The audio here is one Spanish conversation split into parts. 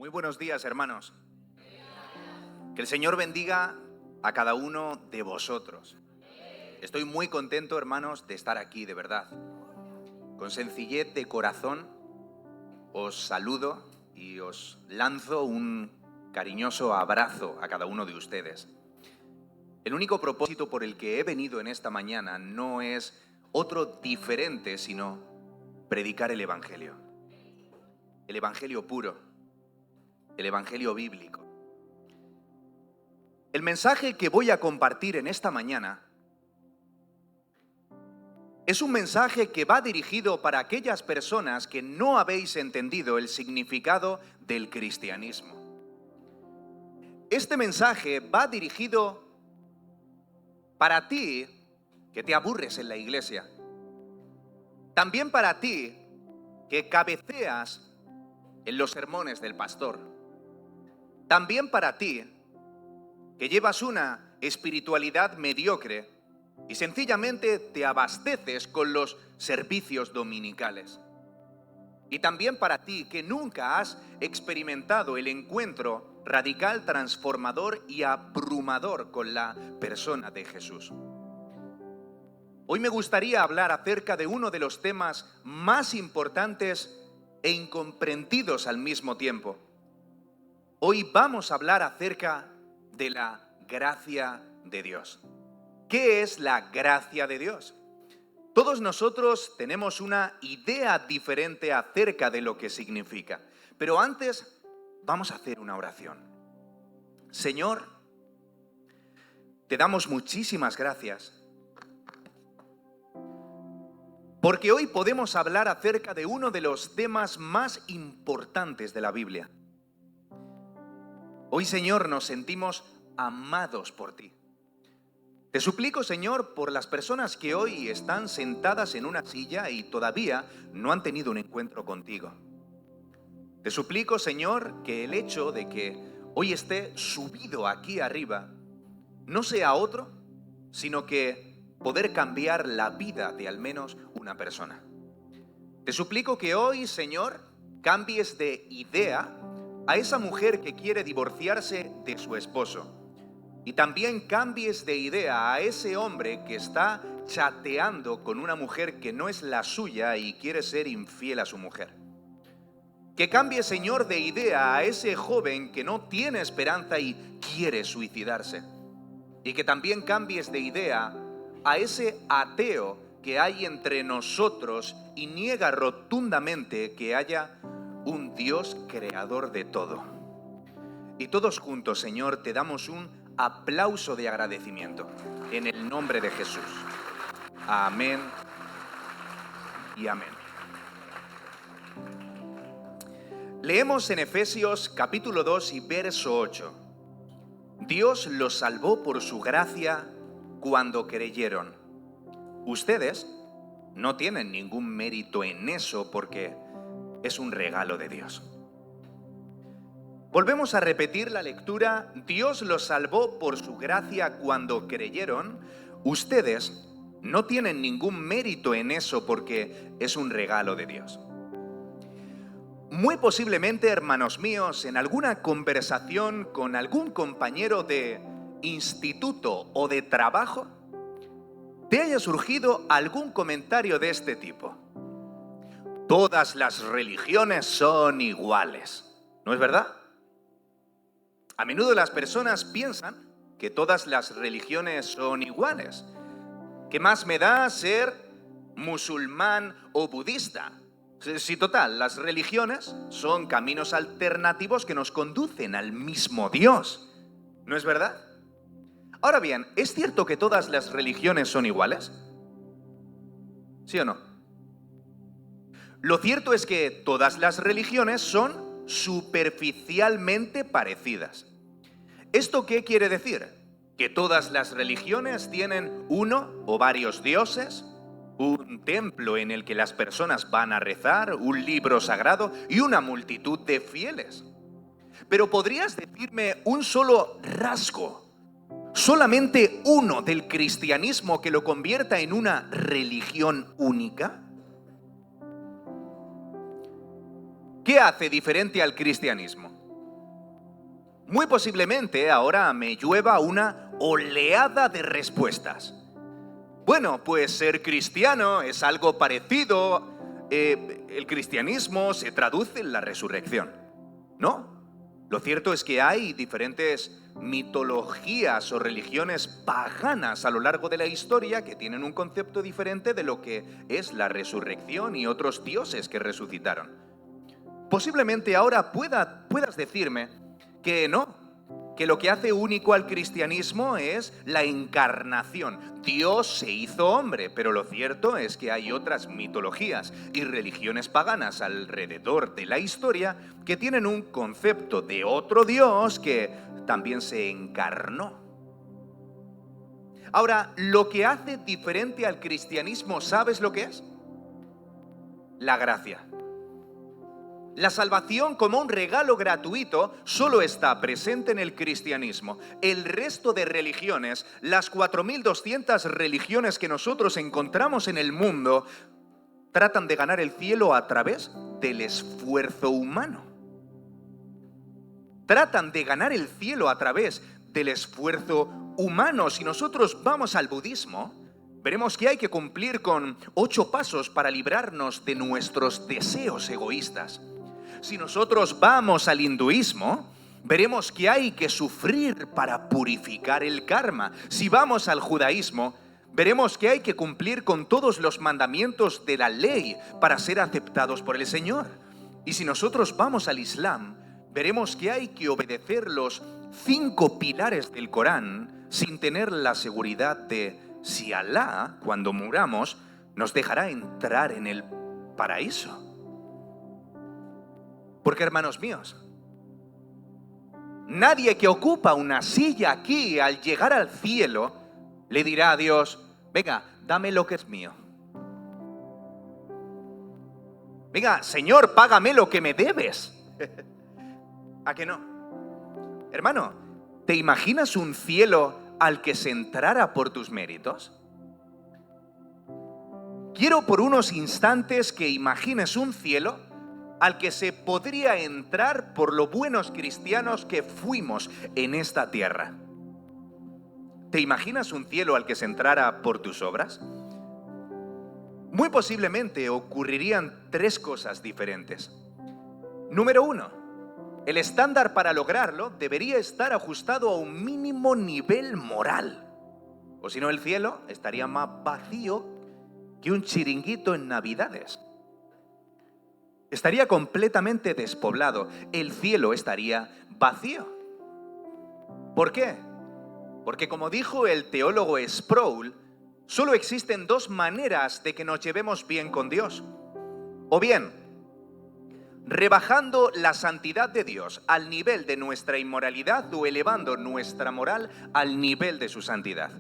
Muy buenos días, hermanos. Que el Señor bendiga a cada uno de vosotros. Estoy muy contento, hermanos, de estar aquí, de verdad. Con sencillez de corazón os saludo y os lanzo un cariñoso abrazo a cada uno de ustedes. El único propósito por el que he venido en esta mañana no es otro diferente, sino predicar el Evangelio. El Evangelio puro. El Evangelio bíblico. El mensaje que voy a compartir en esta mañana es un mensaje que va dirigido para aquellas personas que no habéis entendido el significado del cristianismo. Este mensaje va dirigido para ti que te aburres en la iglesia. También para ti que cabeceas en los sermones del pastor. También para ti, que llevas una espiritualidad mediocre y sencillamente te abasteces con los servicios dominicales. Y también para ti, que nunca has experimentado el encuentro radical, transformador y abrumador con la persona de Jesús. Hoy me gustaría hablar acerca de uno de los temas más importantes e incomprendidos al mismo tiempo. Hoy vamos a hablar acerca de la gracia de Dios. ¿Qué es la gracia de Dios? Todos nosotros tenemos una idea diferente acerca de lo que significa. Pero antes vamos a hacer una oración. Señor, te damos muchísimas gracias porque hoy podemos hablar acerca de uno de los temas más importantes de la Biblia. Hoy, Señor, nos sentimos amados por ti. Te suplico, Señor, por las personas que hoy están sentadas en una silla y todavía no han tenido un encuentro contigo. Te suplico, Señor, que el hecho de que hoy esté subido aquí arriba no sea otro, sino que poder cambiar la vida de al menos una persona. Te suplico que hoy, Señor, cambies de idea a esa mujer que quiere divorciarse de su esposo. Y también cambies de idea a ese hombre que está chateando con una mujer que no es la suya y quiere ser infiel a su mujer. Que cambie, Señor, de idea a ese joven que no tiene esperanza y quiere suicidarse. Y que también cambies de idea a ese ateo que hay entre nosotros y niega rotundamente que haya un Dios creador de todo. Y todos juntos, Señor, te damos un aplauso de agradecimiento en el nombre de Jesús. Amén y amén. Leemos en Efesios capítulo 2 y verso 8. Dios los salvó por su gracia cuando creyeron. Ustedes no tienen ningún mérito en eso porque es un regalo de Dios. Volvemos a repetir la lectura. Dios los salvó por su gracia cuando creyeron. Ustedes no tienen ningún mérito en eso porque es un regalo de Dios. Muy posiblemente, hermanos míos, en alguna conversación con algún compañero de instituto o de trabajo, te haya surgido algún comentario de este tipo. Todas las religiones son iguales, ¿no es verdad? A menudo las personas piensan que todas las religiones son iguales. ¿Qué más me da ser musulmán o budista? Si total, las religiones son caminos alternativos que nos conducen al mismo Dios, ¿no es verdad? Ahora bien, ¿es cierto que todas las religiones son iguales? ¿Sí o no? Lo cierto es que todas las religiones son superficialmente parecidas. ¿Esto qué quiere decir? ¿Que todas las religiones tienen uno o varios dioses? ¿Un templo en el que las personas van a rezar? ¿Un libro sagrado? ¿Y una multitud de fieles? Pero ¿podrías decirme un solo rasgo, solamente uno del cristianismo que lo convierta en una religión única? ¿Qué hace diferente al cristianismo? Muy posiblemente ahora me llueva una oleada de respuestas. Bueno, pues ser cristiano es algo parecido. El cristianismo se traduce en la resurrección, ¿no? Lo cierto es que hay diferentes mitologías o religiones paganas a lo largo de la historia que tienen un concepto diferente de lo que es la resurrección y otros dioses que resucitaron. Posiblemente ahora puedas decirme que no, que lo que hace único al cristianismo es la encarnación. Dios se hizo hombre, pero lo cierto es que hay otras mitologías y religiones paganas alrededor de la historia que tienen un concepto de otro Dios que también se encarnó. Ahora, lo que hace diferente al cristianismo, ¿sabes lo que es? La gracia. La salvación como un regalo gratuito solo está presente en el cristianismo. El resto de religiones, las 4.200 religiones que nosotros encontramos en el mundo, tratan de ganar el cielo a través del esfuerzo humano. Tratan de ganar el cielo a través del esfuerzo humano. Si nosotros vamos al budismo, veremos que hay que cumplir con 8 pasos para librarnos de nuestros deseos egoístas. Si nosotros vamos al hinduismo, veremos que hay que sufrir para purificar el karma. Si vamos al judaísmo, veremos que hay que cumplir con todos los mandamientos de la ley para ser aceptados por el Señor. Y si nosotros vamos al islam, veremos que hay que obedecer los 5 pilares del Corán sin tener la seguridad de si Alá, cuando muramos, nos dejará entrar en el paraíso. Porque, hermanos míos, nadie que ocupa una silla aquí al llegar al cielo le dirá a Dios: venga, dame lo que es mío. Venga, Señor, págame lo que me debes. ¿A que no? Hermano, ¿te imaginas un cielo al que se entrara por tus méritos? Quiero por unos instantes que imagines un cielo al que se podría entrar por lo buenos cristianos que fuimos en esta tierra. ¿Te imaginas un cielo al que se entrara por tus obras? Muy posiblemente ocurrirían 3 cosas diferentes. Número 1, el estándar para lograrlo debería estar ajustado a un mínimo nivel moral. O si no, el cielo estaría más vacío que un chiringuito en Navidades. Estaría completamente despoblado. El cielo estaría vacío. ¿Por qué? Porque, como dijo el teólogo Sproul, solo existen 2 maneras de que nos llevemos bien con Dios. O bien, rebajando la santidad de Dios al nivel de nuestra inmoralidad, o elevando nuestra moral al nivel de su santidad.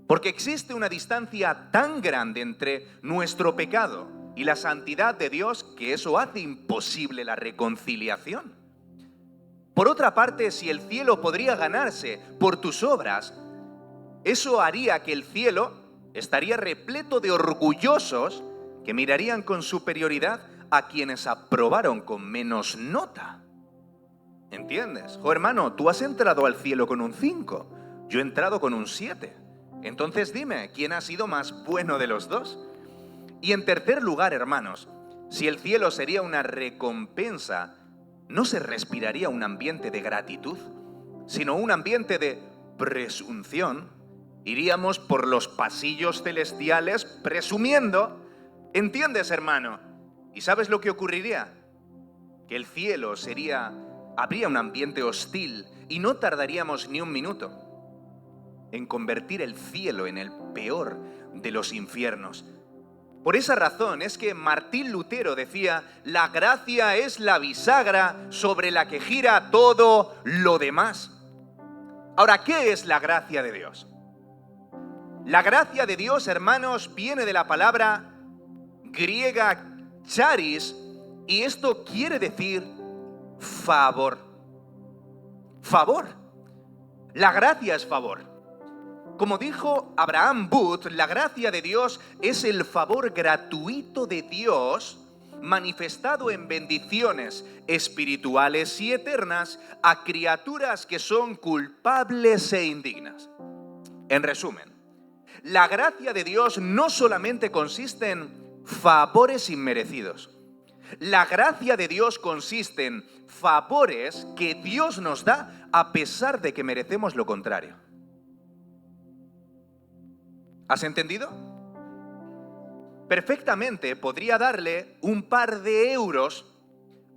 Porque existe una distancia tan grande entre nuestro pecado y la santidad de Dios que eso hace imposible la reconciliación. Por otra parte, si el cielo podría ganarse por tus obras, eso haría que el cielo estaría repleto de orgullosos que mirarían con superioridad a quienes aprobaron con menos nota. ¿Entiendes? Oh, hermano, tú has entrado al cielo con un 5, yo he entrado con un 7. Entonces dime, ¿quién ha sido más bueno de los dos? Y en tercer lugar, hermanos, si el cielo sería una recompensa, no se respiraría un ambiente de gratitud, sino un ambiente de presunción. Iríamos por los pasillos celestiales presumiendo. ¿Entiendes, hermano? ¿Y sabes lo que ocurriría? Que el cielo habría un ambiente hostil y no tardaríamos ni un minuto en convertir el cielo en el peor de los infiernos. Por esa razón es que Martín Lutero decía: la gracia es la bisagra sobre la que gira todo lo demás. Ahora, ¿qué es la gracia de Dios? La gracia de Dios, hermanos, viene de la palabra griega charis, y esto quiere decir favor. Favor. La gracia es favor. Como dijo Abraham Booth, la gracia de Dios es el favor gratuito de Dios manifestado en bendiciones espirituales y eternas a criaturas que son culpables e indignas. En resumen, la gracia de Dios no solamente consiste en favores inmerecidos. La gracia de Dios consiste en favores que Dios nos da a pesar de que merecemos lo contrario. ¿Has entendido? Perfectamente podría darle un par de euros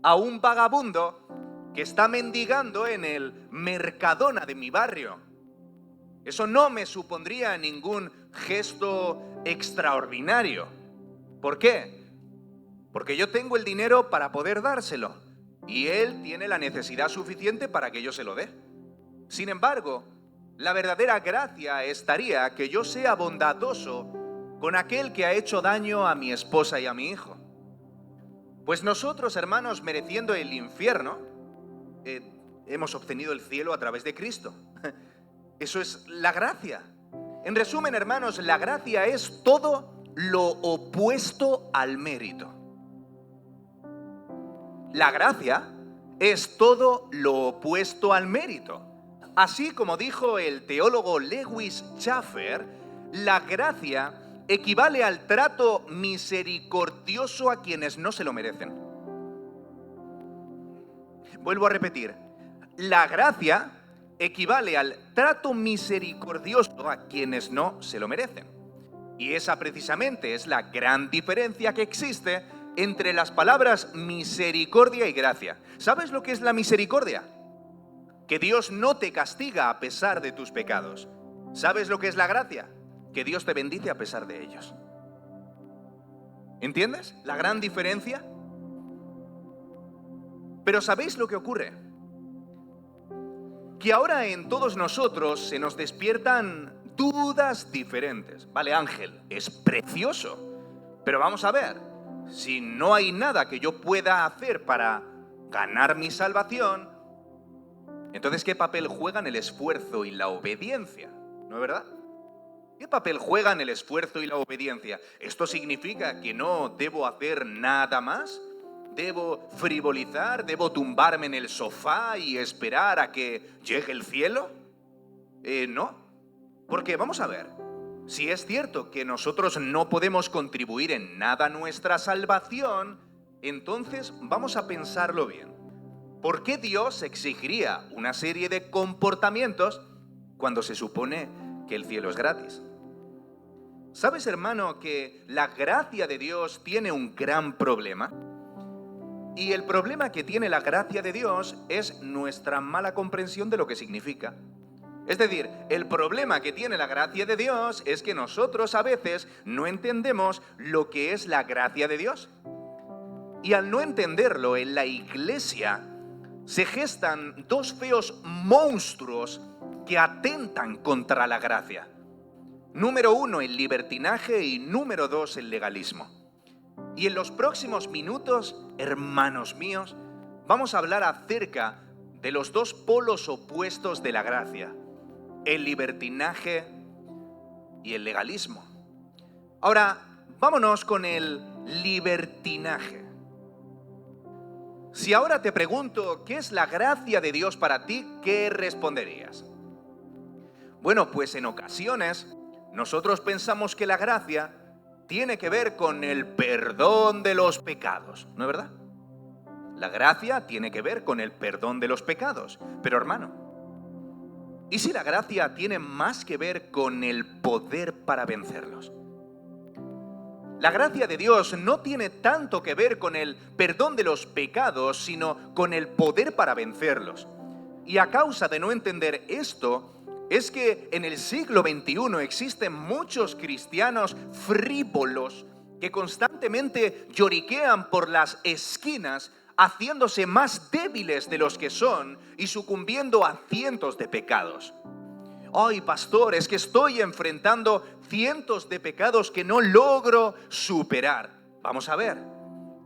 a un vagabundo que está mendigando en el Mercadona de mi barrio. Eso no me supondría ningún gesto extraordinario. ¿Por qué? Porque yo tengo el dinero para poder dárselo y él tiene la necesidad suficiente para que yo se lo dé. Sin embargo, la verdadera gracia estaría que yo sea bondadoso con aquel que ha hecho daño a mi esposa y a mi hijo. Pues nosotros, hermanos, mereciendo el infierno, hemos obtenido el cielo a través de Cristo. Eso es la gracia. En resumen, hermanos, la gracia es todo lo opuesto al mérito. La gracia es todo lo opuesto al mérito. Así como dijo el teólogo Lewis Schaeffer, la gracia equivale al trato misericordioso a quienes no se lo merecen. Vuelvo a repetir, la gracia equivale al trato misericordioso a quienes no se lo merecen. Y esa precisamente es la gran diferencia que existe entre las palabras misericordia y gracia. ¿Sabes lo que es la misericordia? Que Dios no te castiga a pesar de tus pecados. ¿Sabes lo que es la gracia? Que Dios te bendice a pesar de ellos. ¿Entiendes la gran diferencia? Pero ¿sabéis lo que ocurre? Que ahora en todos nosotros se nos despiertan dudas diferentes. Vale, Ángel, es precioso, pero vamos a ver, si no hay nada que yo pueda hacer para ganar mi salvación, entonces ¿qué papel juegan el esfuerzo y la obediencia? ¿No es verdad? ¿Qué papel juegan el esfuerzo y la obediencia? ¿Esto significa que no debo hacer nada más? ¿Debo frivolizar? ¿Debo tumbarme en el sofá y esperar a que llegue el cielo? No, porque vamos a ver, si es cierto que nosotros no podemos contribuir en nada a nuestra salvación, entonces vamos a pensarlo bien. ¿Por qué Dios exigiría una serie de comportamientos cuando se supone que el cielo es gratis? ¿Sabes, hermano, que la gracia de Dios tiene un gran problema? Y el problema que tiene la gracia de Dios es nuestra mala comprensión de lo que significa. Es decir, el problema que tiene la gracia de Dios es que nosotros a veces no entendemos lo que es la gracia de Dios. Y al no entenderlo, en la iglesia se gestan dos feos monstruos que atentan contra la gracia. Número 1, el libertinaje, y número 2, el legalismo. Y en los próximos minutos, hermanos míos, vamos a hablar acerca de los dos polos opuestos de la gracia, el libertinaje y el legalismo. Ahora, vámonos con el libertinaje. Si ahora te pregunto, ¿qué es la gracia de Dios para ti? ¿Qué responderías? Bueno, pues en ocasiones nosotros pensamos que la gracia tiene que ver con el perdón de los pecados, ¿no es verdad? La gracia tiene que ver con el perdón de los pecados. Pero hermano, ¿y si la gracia tiene más que ver con el poder para vencerlos? La gracia de Dios no tiene tanto que ver con el perdón de los pecados, sino con el poder para vencerlos. Y a causa de no entender esto, es que en el siglo XXI existen muchos cristianos frívolos que constantemente lloriquean por las esquinas, haciéndose más débiles de los que son y sucumbiendo a cientos de pecados. Ay, pastor, es que estoy enfrentando cientos de pecados que no logro superar. Vamos a ver,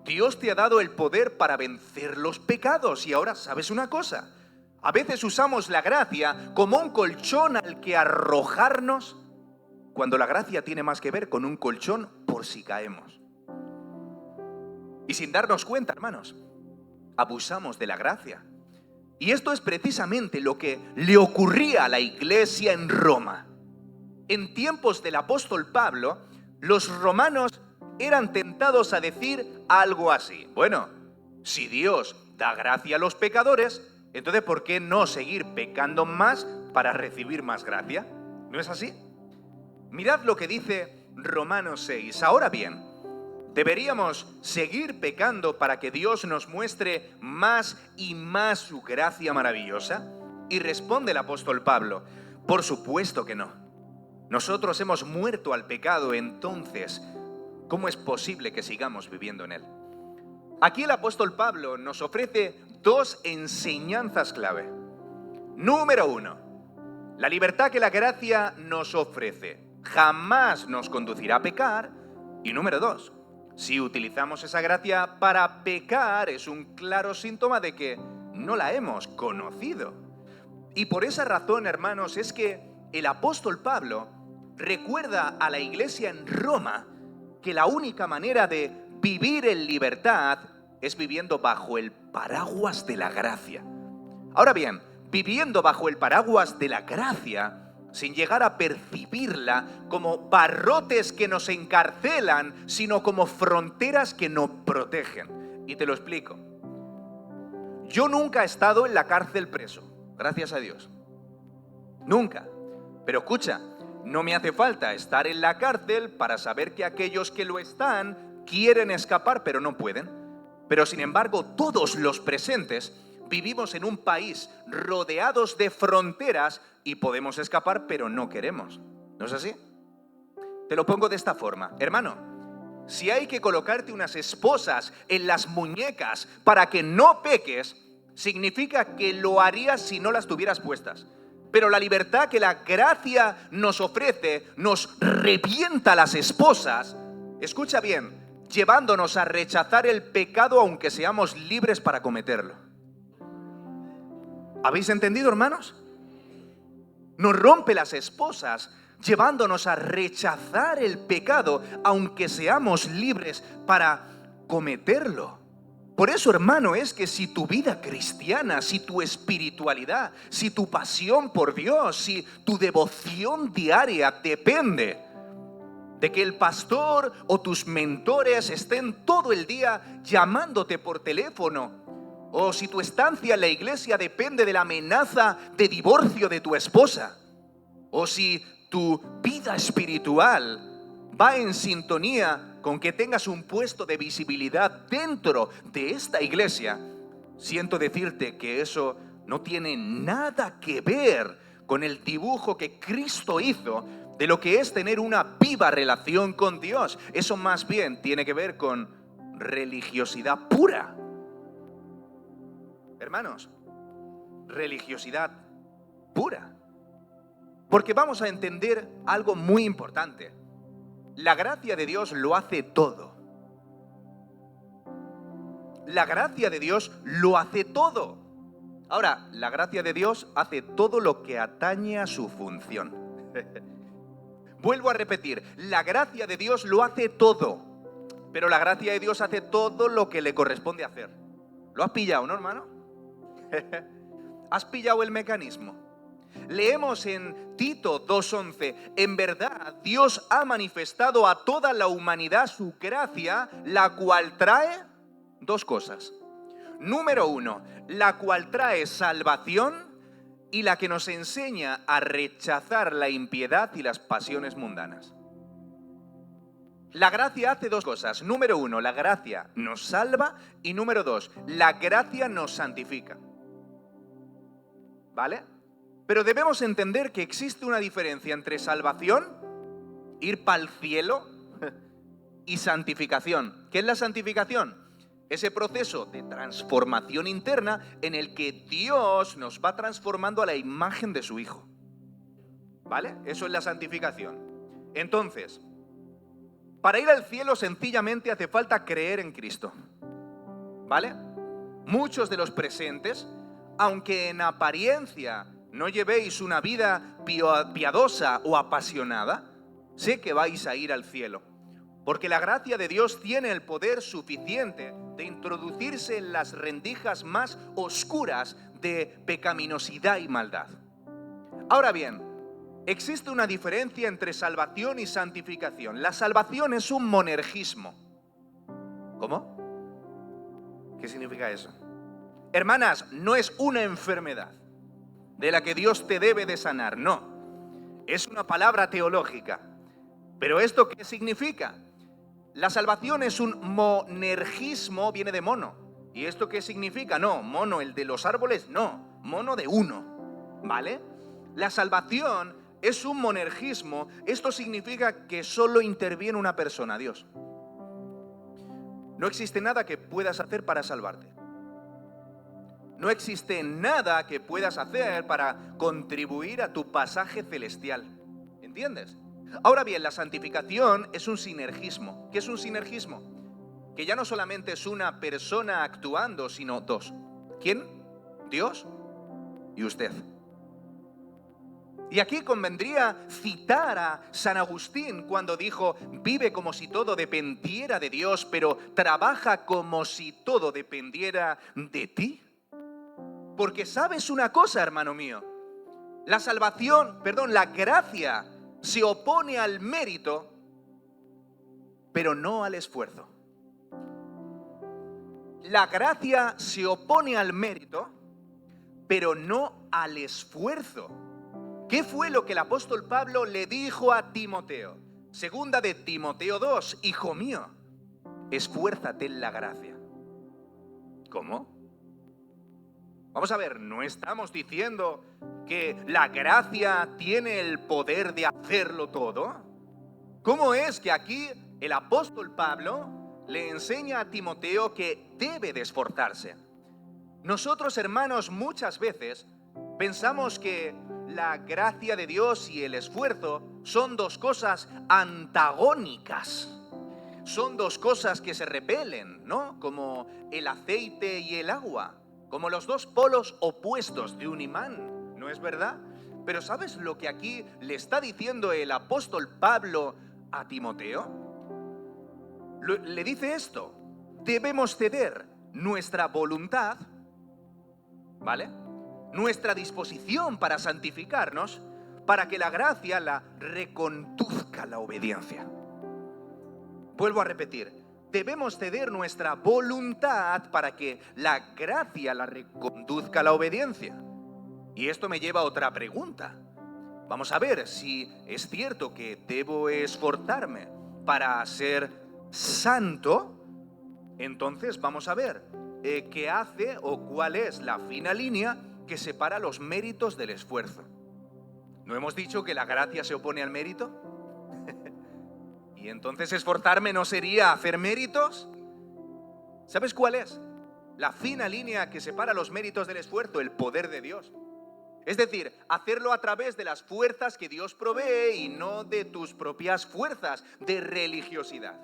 Dios te ha dado el poder para vencer los pecados. Y ahora, ¿sabes una cosa? A veces usamos la gracia como un colchón al que arrojarnos, cuando la gracia tiene más que ver con un colchón por si caemos. Y sin darnos cuenta, hermanos, abusamos de la gracia. Y esto es precisamente lo que le ocurría a la iglesia en Roma. En tiempos del apóstol Pablo, los romanos eran tentados a decir algo así: bueno, si Dios da gracia a los pecadores, entonces ¿por qué no seguir pecando más para recibir más gracia? ¿No es así? Mirad lo que dice Romanos 6. Ahora bien, ¿deberíamos seguir pecando para que Dios nos muestre más y más su gracia maravillosa? Y responde el apóstol Pablo: por supuesto que no. Nosotros hemos muerto al pecado, entonces, ¿cómo es posible que sigamos viviendo en él? Aquí el apóstol Pablo nos ofrece dos enseñanzas clave. Número 1, la libertad que la gracia nos ofrece jamás nos conducirá a pecar. Y número 2, si utilizamos esa gracia para pecar, es un claro síntoma de que no la hemos conocido. Y por esa razón, hermanos, es que el apóstol Pablo recuerda a la iglesia en Roma que la única manera de vivir en libertad es viviendo bajo el paraguas de la gracia. Ahora bien, viviendo bajo el paraguas de la gracia, sin llegar a percibirla como barrotes que nos encarcelan, sino como fronteras que nos protegen. Y te lo explico. Yo nunca he estado en la cárcel preso, gracias a Dios. Nunca. Pero escucha, no me hace falta estar en la cárcel para saber que aquellos que lo están quieren escapar, pero no pueden. Pero sin embargo, todos los presentes vivimos en un país rodeados de fronteras y podemos escapar, pero no queremos. ¿No es así? Te lo pongo de esta forma. Hermano, si hay que colocarte unas esposas en las muñecas para que no peques, significa que lo harías si no las tuvieras puestas. Pero la libertad que la gracia nos ofrece nos revienta las esposas, escucha bien, llevándonos a rechazar el pecado aunque seamos libres para cometerlo. ¿Habéis entendido, hermanos? Nos rompe las esposas, llevándonos a rechazar el pecado aunque seamos libres para cometerlo. Por eso, hermano, es que si tu vida cristiana, si tu espiritualidad, si tu pasión por Dios, si tu devoción diaria depende de que el pastor o tus mentores estén todo el día llamándote por teléfono, o si tu estancia en la iglesia depende de la amenaza de divorcio de tu esposa, o si tu vida espiritual va en sintonía con que tengas un puesto de visibilidad dentro de esta iglesia, siento decirte que eso no tiene nada que ver con el dibujo que Cristo hizo de lo que es tener una viva relación con Dios. Eso más bien tiene que ver con religiosidad pura. Hermanos, religiosidad pura. Porque vamos a entender algo muy importante. La gracia de Dios lo hace todo. La gracia de Dios lo hace todo. Ahora, la gracia de Dios hace todo lo que atañe a su función. Vuelvo a repetir, la gracia de Dios lo hace todo. Pero la gracia de Dios hace todo lo que le corresponde hacer. ¿Lo has pillado, no, hermano? ¿Has pillado el mecanismo? Leemos en Tito 2:11, en verdad Dios ha manifestado a toda la humanidad su gracia, la cual trae dos cosas. Número 1, la cual trae salvación y la que nos enseña a rechazar la impiedad y las pasiones mundanas. La gracia hace dos cosas. Número 1, la gracia nos salva y número 2, la gracia nos santifica. ¿Vale? Pero debemos entender que existe una diferencia entre salvación, ir para el cielo, y santificación. ¿Qué es la santificación? Ese proceso de transformación interna en el que Dios nos va transformando a la imagen de su Hijo. ¿Vale? Eso es la santificación. Entonces, para ir al cielo sencillamente hace falta creer en Cristo. ¿Vale? Muchos de los presentes, aunque en apariencia no llevéis una vida piadosa o apasionada, sé que vais a ir al cielo. Porque la gracia de Dios tiene el poder suficiente de introducirse en las rendijas más oscuras de pecaminosidad y maldad. Ahora bien, existe una diferencia entre salvación y santificación. La salvación es un monergismo. ¿Cómo? ¿Qué significa eso? Hermanas, no es una enfermedad de la que Dios te debe de sanar, no. Es una palabra teológica. ¿Pero esto qué significa? La salvación es un monergismo, viene de mono. ¿Y esto qué significa? No, mono, el de los árboles, no, mono de uno, ¿vale? La salvación es un monergismo. Esto significa que solo interviene una persona, Dios. No existe nada que puedas hacer para salvarte. No existe nada que puedas hacer para contribuir a tu pasaje celestial. ¿Entiendes? Ahora bien, la santificación es un sinergismo. ¿Qué es un sinergismo? Que ya no solamente es una persona actuando, sino dos. ¿Quién? Dios y usted. Y aquí convendría citar a San Agustín cuando dijo: vive como si todo dependiera de Dios, pero trabaja como si todo dependiera de ti. Porque sabes una cosa, hermano mío, la gracia se opone al mérito, pero no al esfuerzo. La gracia se opone al mérito, pero no al esfuerzo. ¿Qué fue lo que el apóstol Pablo le dijo a Timoteo? Segunda de Timoteo 2, hijo mío, esfuérzate en la gracia. ¿Cómo? Vamos a ver, no estamos diciendo que la gracia tiene el poder de hacerlo todo. ¿Cómo es que aquí el apóstol Pablo le enseña a Timoteo que debe de esforzarse? Nosotros, hermanos, muchas veces pensamos que la gracia de Dios y el esfuerzo son dos cosas antagónicas. Son dos cosas que se repelen, ¿no? Como el aceite y el agua, como los dos polos opuestos de un imán, ¿no es verdad? Pero ¿sabes lo que aquí le está diciendo el apóstol Pablo a Timoteo? Le dice esto: debemos ceder nuestra voluntad, ¿vale?, nuestra disposición para santificarnos, para que la gracia la reconduzca a la obediencia. Vuelvo a repetir, debemos ceder nuestra voluntad para que la gracia la reconduzca a la obediencia. Y esto me lleva a otra pregunta. Vamos a ver si es cierto que debo esforzarme para ser santo. Entonces vamos a ver qué hace o cuál es la fina línea que separa los méritos del esfuerzo. ¿No hemos dicho que la gracia se opone al mérito? ¿Y entonces esforzarme no sería hacer méritos? ¿Sabes cuál es la fina línea que separa los méritos del esfuerzo? El poder de Dios. Es decir, hacerlo a través de las fuerzas que Dios provee y no de tus propias fuerzas de religiosidad.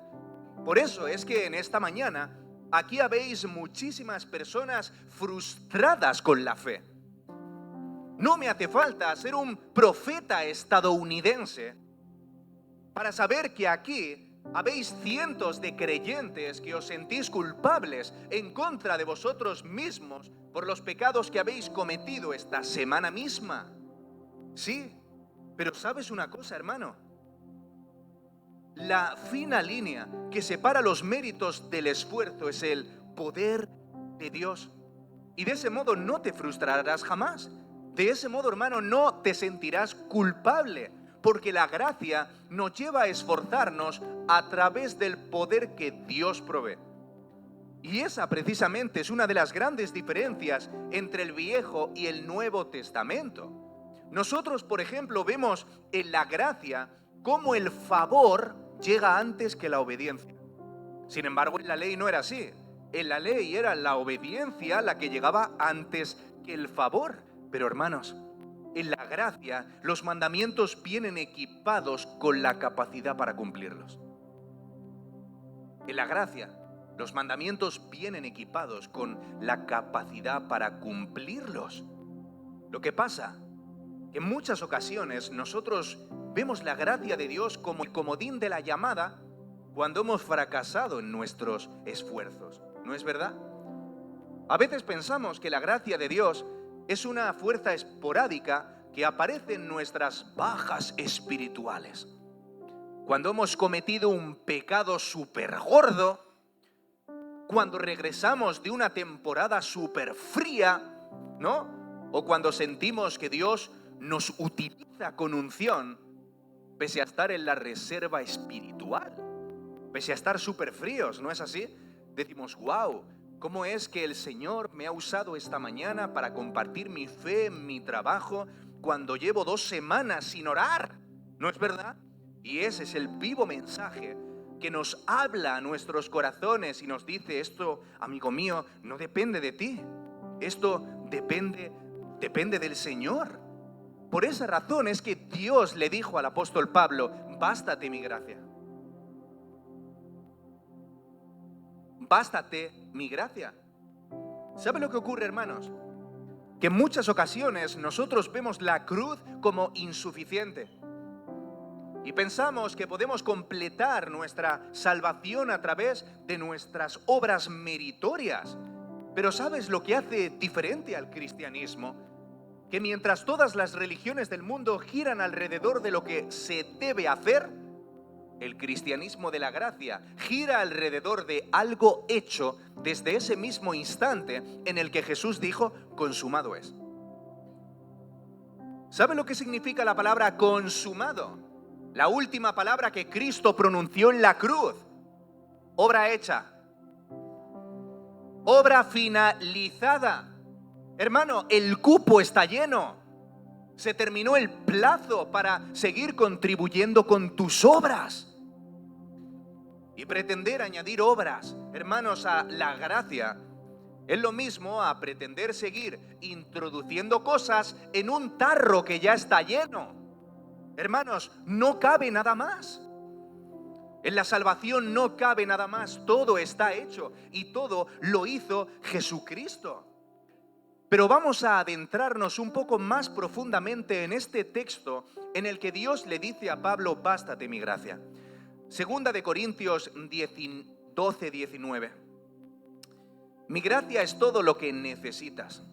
Por eso es que en esta mañana aquí habéis muchísimas personas frustradas con la fe. No me hace falta ser un profeta estadounidense para saber que aquí habéis cientos de creyentes que os sentís culpables en contra de vosotros mismos por los pecados que habéis cometido esta semana misma. Sí, pero ¿sabes una cosa, hermano? La fina línea que separa los méritos del esfuerzo es el poder de Dios. Y de ese modo no te frustrarás jamás. De ese modo, hermano, no te sentirás culpable, porque la gracia nos lleva a esforzarnos a través del poder que Dios provee. Y esa precisamente es una de las grandes diferencias entre el Viejo y el Nuevo Testamento. Nosotros, por ejemplo, vemos en la gracia cómo el favor llega antes que la obediencia. Sin embargo, en la ley no era así. En la ley era la obediencia la que llegaba antes que el favor. Pero hermanos, en la gracia los mandamientos vienen equipados con la capacidad para cumplirlos. En la gracia los mandamientos vienen equipados con la capacidad para cumplirlos. Lo que pasa, que en muchas ocasiones nosotros vemos la gracia de Dios como el comodín de la llamada cuando hemos fracasado en nuestros esfuerzos, ¿no es verdad? A veces pensamos que la gracia de Dios es una fuerza esporádica que aparece en nuestras bajas espirituales. Cuando hemos cometido un pecado súper gordo, cuando regresamos de una temporada súper fría, ¿no? O cuando sentimos que Dios nos utiliza con unción, pese a estar en la reserva espiritual, pese a estar súper fríos, ¿no es así? Decimos, wow, ¿cómo es que el Señor me ha usado esta mañana para compartir mi fe en mi trabajo cuando llevo 2 semanas sin orar? ¿No es verdad? Y ese es el vivo mensaje que nos habla a nuestros corazones y nos dice, esto, amigo mío, no depende de ti. Esto depende del Señor. Por esa razón es que Dios le dijo al apóstol Pablo, bástate mi gracia. Bástate mi gracia. ¿Sabe lo que ocurre, hermanos? Que en muchas ocasiones nosotros vemos la cruz como insuficiente. Y pensamos que podemos completar nuestra salvación a través de nuestras obras meritorias. Pero ¿sabes lo que hace diferente al cristianismo? Que mientras todas las religiones del mundo giran alrededor de lo que se debe hacer, el cristianismo de la gracia gira alrededor de algo hecho desde ese mismo instante en el que Jesús dijo, consumado es. ¿Sabe lo que significa la palabra consumado? La última palabra que Cristo pronunció en la cruz. Obra hecha. Obra finalizada. Hermano, el cupo está lleno. Se terminó el plazo para seguir contribuyendo con tus obras. Y pretender añadir obras, hermanos, a la gracia es lo mismo a pretender seguir introduciendo cosas en un tarro que ya está lleno. Hermanos, no cabe nada más. En la salvación no cabe nada más. Todo está hecho y todo lo hizo Jesucristo. Pero vamos a adentrarnos un poco más profundamente en este texto en el que Dios le dice a Pablo, bástate mi gracia. Segunda de Corintios 12, 19. Mi gracia es todo lo que necesitas.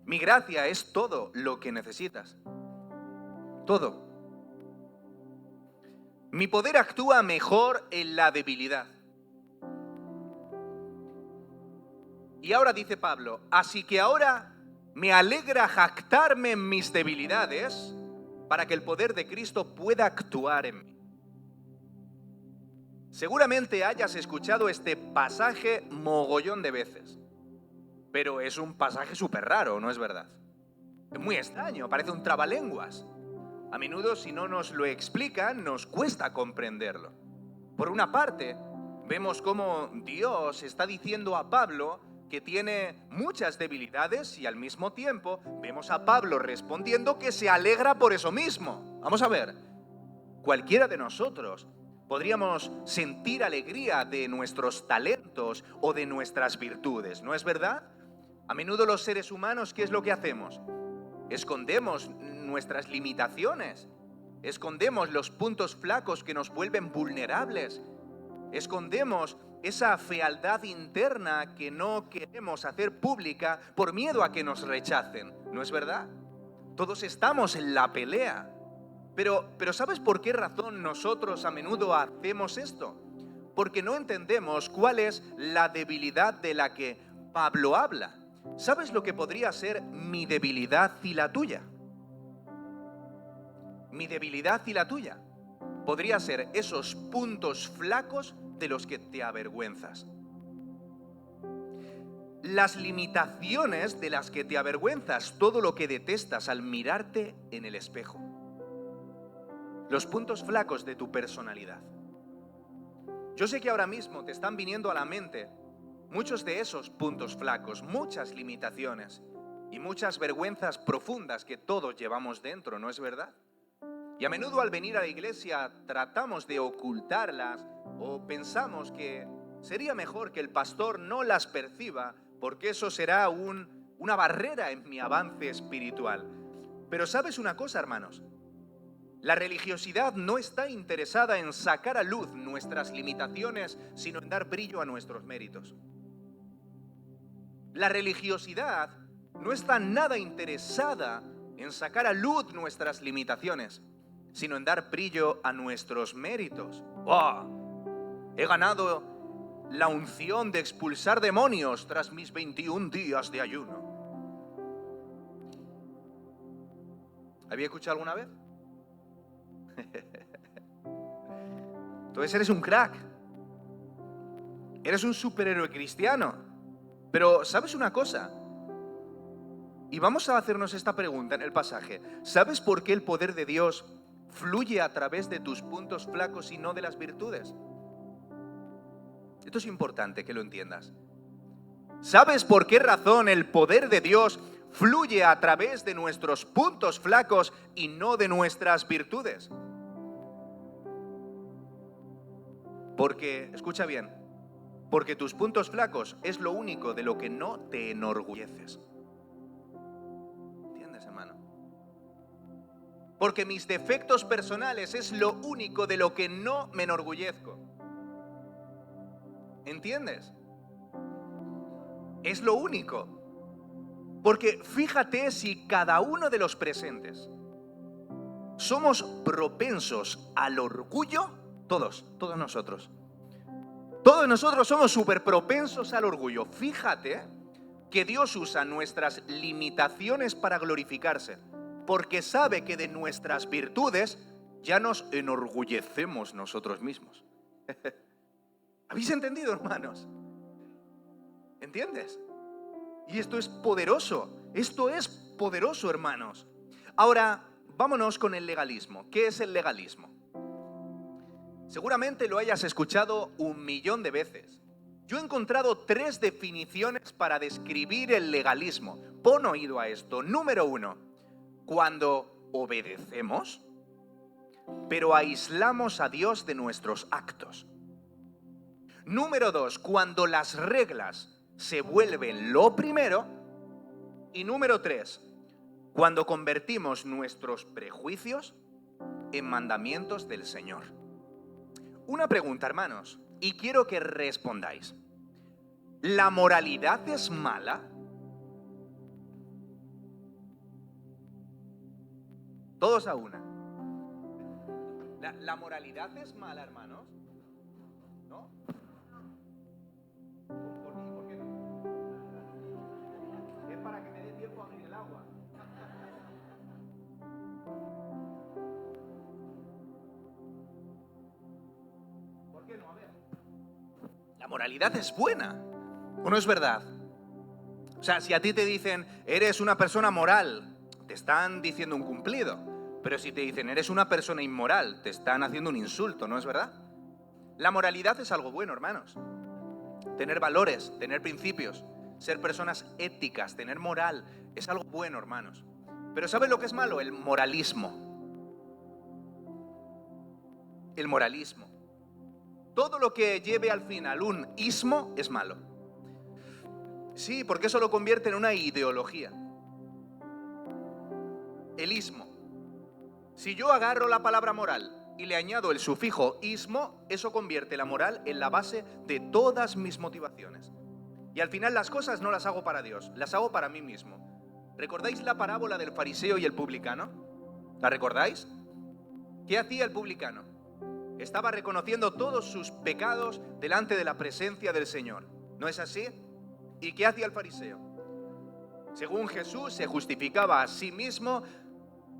Mi gracia es todo lo que necesitas. Todo. Mi poder actúa mejor en la debilidad. Y ahora dice Pablo, así que ahora me alegra jactarme en mis debilidades para que el poder de Cristo pueda actuar en mí. Seguramente hayas escuchado este pasaje mogollón de veces, pero es un pasaje súper raro, ¿no es verdad? Es muy extraño, parece un trabalenguas. A menudo, si no nos lo explican, nos cuesta comprenderlo. Por una parte, vemos cómo Dios está diciendo a Pablo que tiene muchas debilidades y al mismo tiempo vemos a Pablo respondiendo que se alegra por eso mismo. Vamos a ver, cualquiera de nosotros podríamos sentir alegría de nuestros talentos o de nuestras virtudes, ¿no es verdad? A menudo los seres humanos, ¿qué es lo que hacemos? Escondemos nuestras limitaciones, escondemos los puntos flacos que nos vuelven vulnerables, escondemos esa fealdad interna que no queremos hacer pública por miedo a que nos rechacen, ¿no es verdad? Todos estamos en la pelea. Pero ¿sabes por qué razón nosotros a menudo hacemos esto? Porque no entendemos cuál es la debilidad de la que Pablo habla. ¿Sabes lo que podría ser mi debilidad y la tuya? Mi debilidad y la tuya podría ser esos puntos flacos de los que te avergüenzas. Las limitaciones de las que te avergüenzas, todo lo que detestas al mirarte en el espejo. Los puntos flacos de tu personalidad. Yo sé que ahora mismo te están viniendo a la mente muchos de esos puntos flacos, muchas limitaciones y muchas vergüenzas profundas que todos llevamos dentro, ¿no es verdad? Y a menudo al venir a la iglesia tratamos de ocultarlas o pensamos que sería mejor que el pastor no las perciba porque eso será una barrera en mi avance espiritual. Pero ¿sabes una cosa, hermanos? La religiosidad no está interesada en sacar a luz nuestras limitaciones, sino en dar brillo a nuestros méritos. La religiosidad no está nada interesada en sacar a luz nuestras limitaciones, sino en dar brillo a nuestros méritos. ¡Oh! He ganado la unción de expulsar demonios tras mis 21 días de ayuno. ¿Había escuchado alguna vez? Entonces eres un crack. Eres un superhéroe cristiano. Pero ¿sabes una cosa? Y vamos a hacernos esta pregunta en el pasaje. ¿Sabes por qué el poder de Dios fluye a través de tus puntos flacos y no de las virtudes? Esto es importante que lo entiendas. ¿Sabes por qué razón el poder de Dios fluye a través de nuestros puntos flacos y no de nuestras virtudes? Porque, escucha bien, porque tus puntos flacos es lo único de lo que no te enorgulleces. ¿Entiendes, hermano? Porque mis defectos personales es lo único de lo que no me enorgullezco. ¿Entiendes? Es lo único. Porque fíjate si cada uno de los presentes somos propensos al orgullo, todos nosotros. Todos nosotros somos súper propensos al orgullo. Fíjate que Dios usa nuestras limitaciones para glorificarse, porque sabe que de nuestras virtudes ya nos enorgullecemos nosotros mismos. ¿Habéis entendido, hermanos? ¿Entiendes? Y esto es poderoso. Esto es poderoso, hermanos. Ahora, vámonos con el legalismo. ¿Qué es el legalismo? Seguramente lo hayas escuchado 1.000.000 de veces. Yo he encontrado 3 definiciones para describir el legalismo. Pon oído a esto. Número 1, cuando obedecemos, pero aislamos a Dios de nuestros actos. Número 2, cuando las reglas se vuelven lo primero. Y número 3, cuando convertimos nuestros prejuicios en mandamientos del Señor. Una pregunta, hermanos, y quiero que respondáis. ¿La moralidad es mala? Todos a una. ¿La moralidad es mala, hermanos? ¿No? ¿Por qué no? Es para que me dé tiempo a abrir el agua. ¿Por qué no? A ver. La moralidad es buena, ¿o no es verdad? O sea, si a ti te dicen, eres una persona moral, te están diciendo un cumplido. Pero si te dicen, eres una persona inmoral, te están haciendo un insulto, ¿no es verdad? La moralidad es algo bueno, hermanos. Tener valores, tener principios, ser personas éticas, tener moral, es algo bueno, hermanos. Pero ¿saben lo que es malo? El moralismo. El moralismo. Todo lo que lleve al final un ismo es malo. Sí, porque eso lo convierte en una ideología. El ismo. Si yo agarro la palabra moral y le añado el sufijo ismo, eso convierte la moral en la base de todas mis motivaciones. Y al final las cosas no las hago para Dios, las hago para mí mismo. ¿Recordáis la parábola del fariseo y el publicano? ¿La recordáis? ¿Qué hacía el publicano? Estaba reconociendo todos sus pecados delante de la presencia del Señor. ¿No es así? ¿Y qué hacía el fariseo? Según Jesús, se justificaba a sí mismo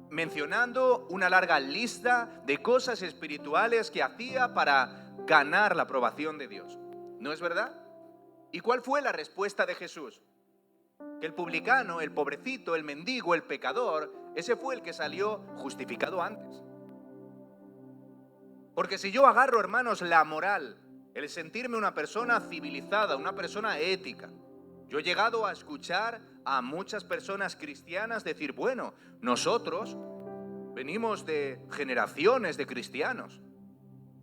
mencionando una larga lista de cosas espirituales que hacía para ganar la aprobación de Dios. ¿No es verdad? ¿Y cuál fue la respuesta de Jesús? Que el publicano, el pobrecito, el mendigo, el pecador, ese fue el que salió justificado antes. Porque si yo agarro, hermanos, la moral, el sentirme una persona civilizada, una persona ética, yo he llegado a escuchar a muchas personas cristianas decir, bueno, nosotros venimos de generaciones de cristianos.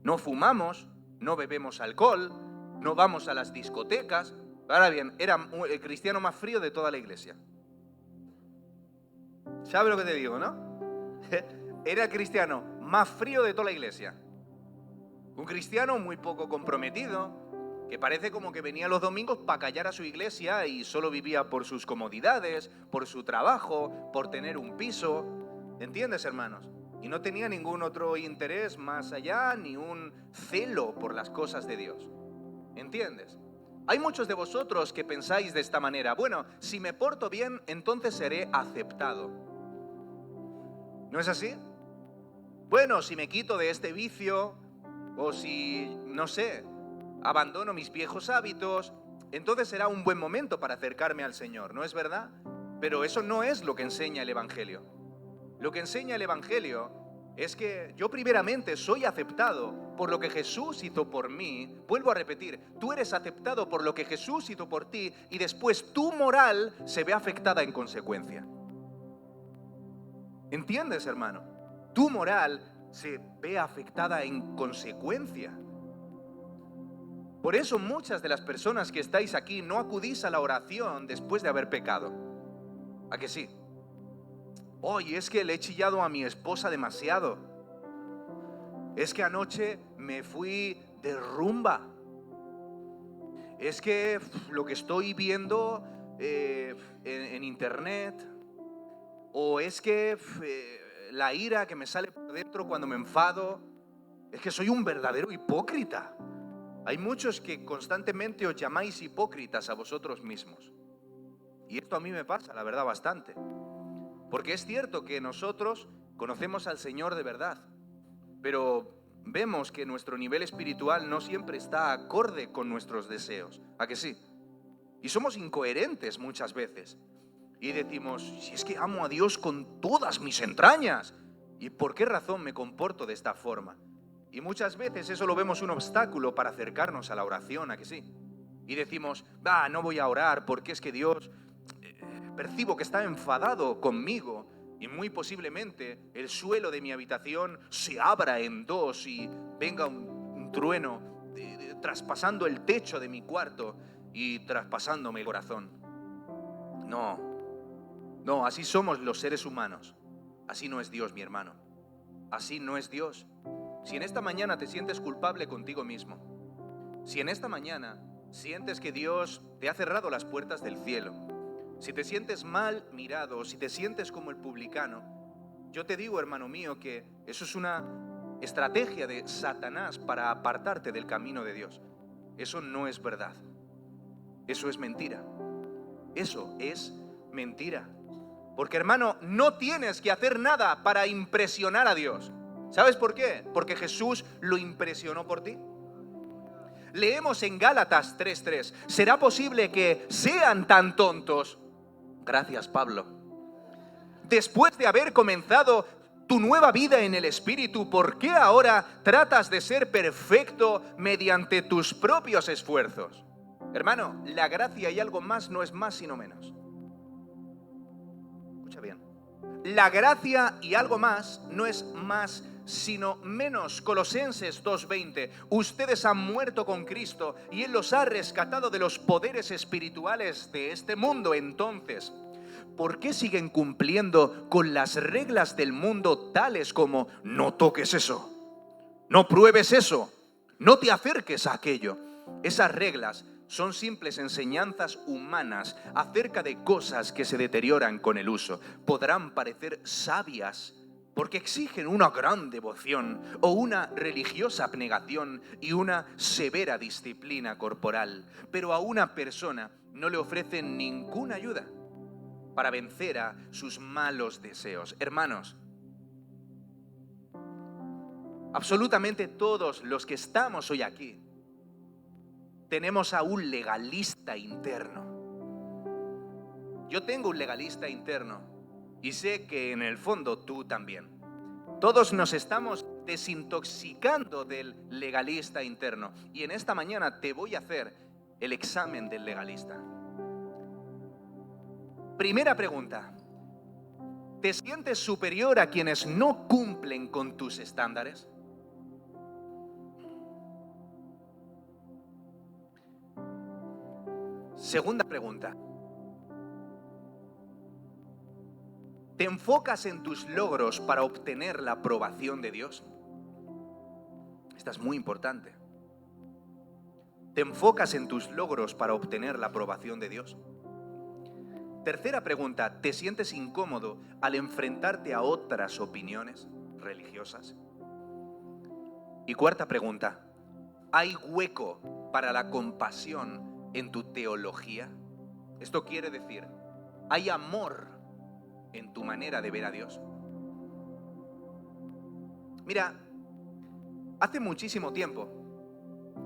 No fumamos, no bebemos alcohol, no vamos a las discotecas. Ahora bien, era el cristiano más frío de toda la iglesia. ¿Sabe lo que te digo, no? era el cristiano más frío de toda la iglesia. Un cristiano muy poco comprometido, que parece como que venía los domingos para callar a su iglesia y solo vivía por sus comodidades, por su trabajo, por tener un piso. ¿Entiendes, hermanos? Y no tenía ningún otro interés más allá, ni un celo por las cosas de Dios. ¿Entiendes? Hay muchos de vosotros que pensáis de esta manera: bueno, si me porto bien, entonces seré aceptado. ¿No es así? Bueno, si me quito de este vicio, o si, no sé, abandono mis viejos hábitos, entonces será un buen momento para acercarme al Señor, ¿no es verdad? Pero eso no es lo que enseña el Evangelio. Lo que enseña el Evangelio es que yo primeramente soy aceptado por lo que Jesús hizo por mí. Vuelvo a repetir, tú eres aceptado por lo que Jesús hizo por ti y después tu moral se ve afectada en consecuencia. ¿Entiendes, hermano? Tu moral se ve afectada en consecuencia. Por eso muchas de las personas que estáis aquí no acudís a la oración después de haber pecado. ¿A que sí? Oye, es que le he chillado a mi esposa demasiado. Es que anoche me fui de rumba. Es que lo que estoy viendo en internet. O es que la ira que me sale por dentro cuando me enfado. Es que soy un verdadero hipócrita. Hay muchos que constantemente os llamáis hipócritas a vosotros mismos. Y esto a mí me pasa, la verdad, bastante. Porque es cierto que nosotros conocemos al Señor de verdad, pero vemos que nuestro nivel espiritual no siempre está acorde con nuestros deseos. ¿A que sí? Y somos incoherentes muchas veces. Y decimos: si es que amo a Dios con todas mis entrañas, ¿y por qué razón me comporto de esta forma? Y muchas veces eso lo vemos un obstáculo para acercarnos a la oración, ¿a que sí? Y decimos: no voy a orar porque es que Dios... percibo que está enfadado conmigo y muy posiblemente el suelo de mi habitación se abra en dos y venga un trueno traspasando el techo de mi cuarto y traspasándome el corazón. No, así somos los seres humanos. Así no es Dios, mi hermano. Así no es Dios. Si en esta mañana te sientes culpable contigo mismo, si en esta mañana sientes que Dios te ha cerrado las puertas del cielo, si te sientes mal mirado, si te sientes como el publicano, yo te digo, hermano mío, que eso es una estrategia de Satanás para apartarte del camino de Dios. Eso no es verdad. Eso es mentira. Eso es mentira. Porque, hermano, no tienes que hacer nada para impresionar a Dios. ¿Sabes por qué? Porque Jesús lo impresionó por ti. Leemos en Gálatas 3:3: ¿será posible que sean tan tontos? Gracias, Pablo. Después de haber comenzado tu nueva vida en el Espíritu, ¿por qué ahora tratas de ser perfecto mediante tus propios esfuerzos? Hermano, la gracia y algo más no es más sino menos. Escucha bien. La gracia y algo más no es más sino menos. Colosenses 2:20: ustedes han muerto con Cristo y Él los ha rescatado de los poderes espirituales de este mundo. Entonces, ¿por qué siguen cumpliendo con las reglas del mundo, tales como: no toques eso, no pruebes eso, no te acerques a aquello? Esas reglas son simples enseñanzas humanas acerca de cosas que se deterioran con el uso. Podrán parecer sabias porque exigen una gran devoción o una religiosa abnegación y una severa disciplina corporal, pero a una persona no le ofrecen ninguna ayuda para vencer a sus malos deseos. Hermanos, absolutamente todos los que estamos hoy aquí tenemos a un legalista interno. Yo tengo un legalista interno y sé que en el fondo tú también. Todos nos estamos desintoxicando del legalista interno y en esta mañana te voy a hacer el examen del legalista. Primera pregunta: ¿te sientes superior a quienes no cumplen con tus estándares? Segunda pregunta: ¿Te enfocas en tus logros para obtener la aprobación de Dios? Esta es muy importante. ¿Te enfocas en tus logros para obtener la aprobación de Dios? Tercera pregunta, ¿te sientes incómodo al enfrentarte a otras opiniones religiosas? Y cuarta pregunta, ¿hay hueco para la compasión en tu teología? Esto quiere decir, ¿hay amor en tu manera de ver a Dios? Mira, hace muchísimo tiempo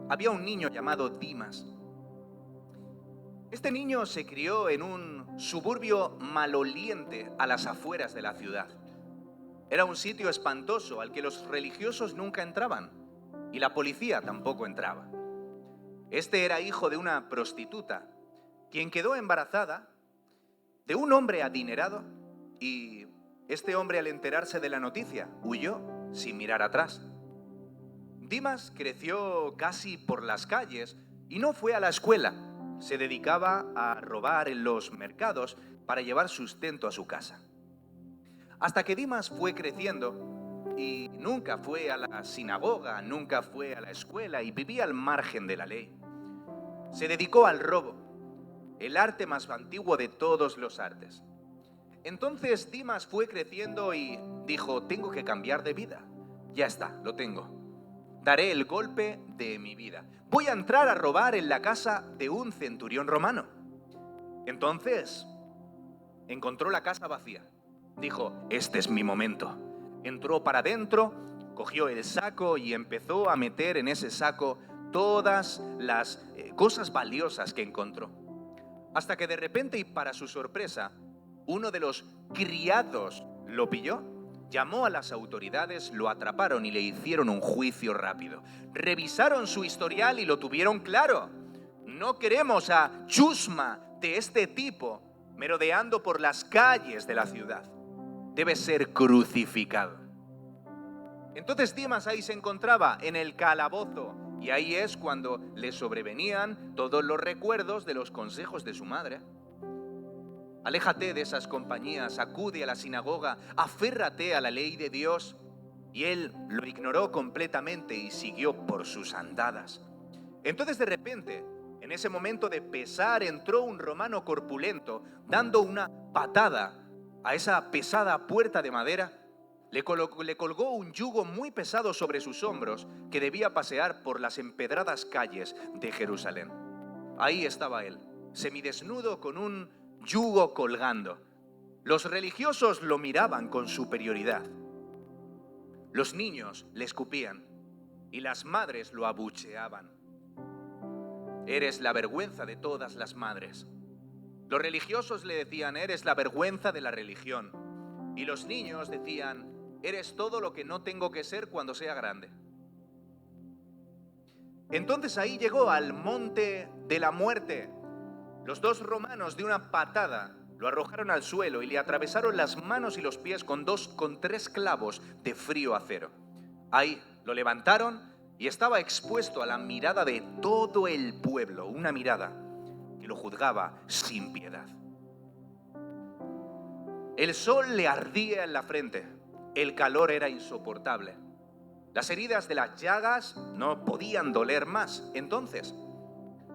había un niño llamado Dimas. Este niño se crió en un suburbio maloliente a las afueras de la ciudad. Era un sitio espantoso al que los religiosos nunca entraban y la policía tampoco entraba. Este era hijo de una prostituta, quien quedó embarazada de un hombre adinerado y este hombre, al enterarse de la noticia, huyó sin mirar atrás. Dimas creció casi por las calles y no fue a la escuela. Se dedicaba a robar en los mercados para llevar sustento a su casa. Hasta que Dimas fue creciendo y nunca fue a la sinagoga, nunca fue a la escuela y vivía al margen de la ley. Se dedicó al robo, el arte más antiguo de todos los artes. Entonces Dimas fue creciendo y dijo, tengo que cambiar de vida. Ya está, lo tengo. Daré el golpe de mi vida. Voy a entrar a robar en la casa de un centurión romano. Entonces encontró la casa vacía. Dijo, este es mi momento. Entró para adentro, cogió el saco y empezó a meter en ese saco todas las cosas valiosas que encontró. Hasta que de repente, y para su sorpresa, uno de los criados lo pilló, llamó a las autoridades, lo atraparon y le hicieron un juicio rápido. Revisaron su historial y lo tuvieron claro. No queremos a chusma de este tipo merodeando por las calles de la ciudad. Debe ser crucificado. Entonces Dimas ahí se encontraba en el calabozo y ahí es cuando le sobrevenían todos los recuerdos de los consejos de su madre. Aléjate de esas compañías, acude a la sinagoga, aférrate a la ley de Dios. Y él lo ignoró completamente y siguió por sus andadas. Entonces de repente, en ese momento de pesar, entró un romano corpulento dando una patada a esa pesada puerta de madera. Le colgó un yugo muy pesado sobre sus hombros que debía pasear por las empedradas calles de Jerusalén. Ahí estaba él, semidesnudo con un yugo colgando. Los religiosos lo miraban con superioridad. Los niños le escupían y las madres lo abucheaban. Eres la vergüenza de todas las madres. Los religiosos le decían, eres la vergüenza de la religión. Y los niños decían, eres todo lo que no tengo que ser cuando sea grande. Entonces ahí llegó al monte de la muerte. Los dos romanos de una patada lo arrojaron al suelo y le atravesaron las manos y los pies con 3 clavos de frío acero. Ahí lo levantaron y estaba expuesto a la mirada de todo el pueblo, una mirada que lo juzgaba sin piedad. El sol le ardía en la frente, el calor era insoportable. Las heridas de las llagas no podían doler más. Entonces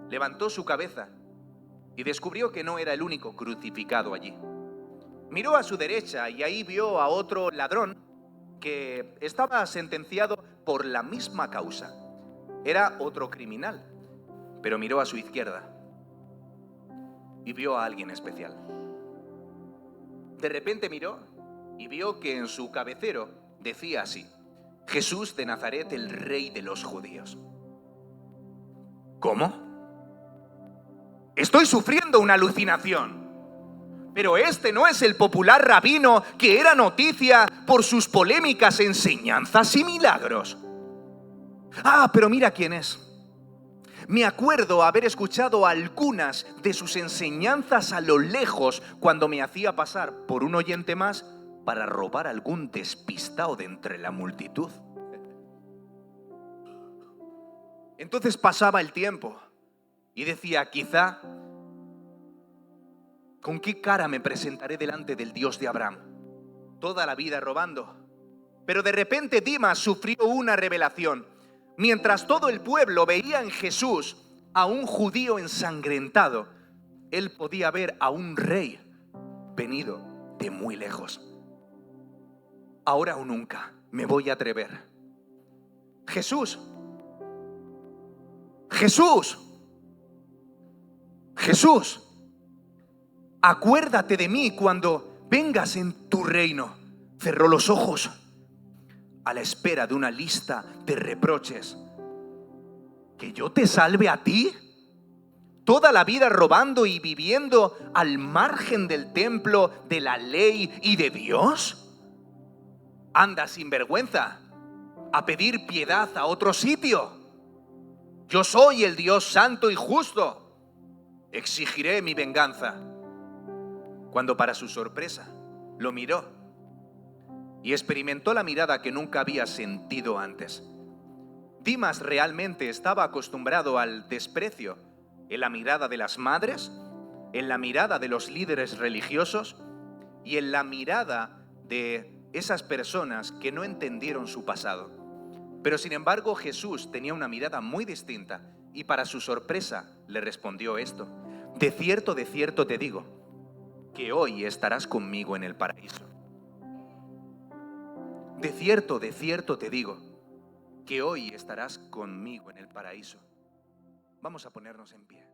levantó su cabeza y descubrió que no era el único crucificado allí. Miró a su derecha y ahí vio a otro ladrón que estaba sentenciado por la misma causa. Era otro criminal, pero miró a su izquierda y vio a alguien especial. De repente miró y vio que en su cabecero decía así, Jesús de Nazaret, el rey de los judíos. ¿Cómo? Estoy sufriendo una alucinación. Pero este no es el popular rabino que era noticia por sus polémicas enseñanzas y milagros. Pero mira quién es. Me acuerdo haber escuchado algunas de sus enseñanzas a lo lejos cuando me hacía pasar por un oyente más para robar algún despistado de entre la multitud. Entonces pasaba el tiempo y decía, quizá, ¿con qué cara me presentaré delante del Dios de Abraham, toda la vida robando. Pero de repente Dimas sufrió una revelación. Mientras todo el pueblo veía en Jesús a un judío ensangrentado, él podía ver a un rey venido de muy lejos. Ahora o nunca me voy a atrever. Jesús, Jesús, Jesús, acuérdate de mí cuando vengas en tu reino. Cerró los ojos a la espera de una lista de reproches. ¿Que yo te salve a ti? Toda la vida robando y viviendo al margen del templo, de la ley y de Dios. Anda sin vergüenza a pedir piedad a otro sitio. Yo soy el Dios santo y justo. Exigiré mi venganza. Cuando para su sorpresa lo miró y experimentó la mirada que nunca había sentido antes. Dimas realmente estaba acostumbrado al desprecio en la mirada de las madres, en la mirada de los líderes religiosos y en la mirada de esas personas que no entendieron su pasado. Pero sin embargo Jesús tenía una mirada muy distinta y para su sorpresa le respondió esto: de cierto te digo, que hoy estarás conmigo en el paraíso. De cierto te digo, que hoy estarás conmigo en el paraíso. Vamos a ponernos en pie.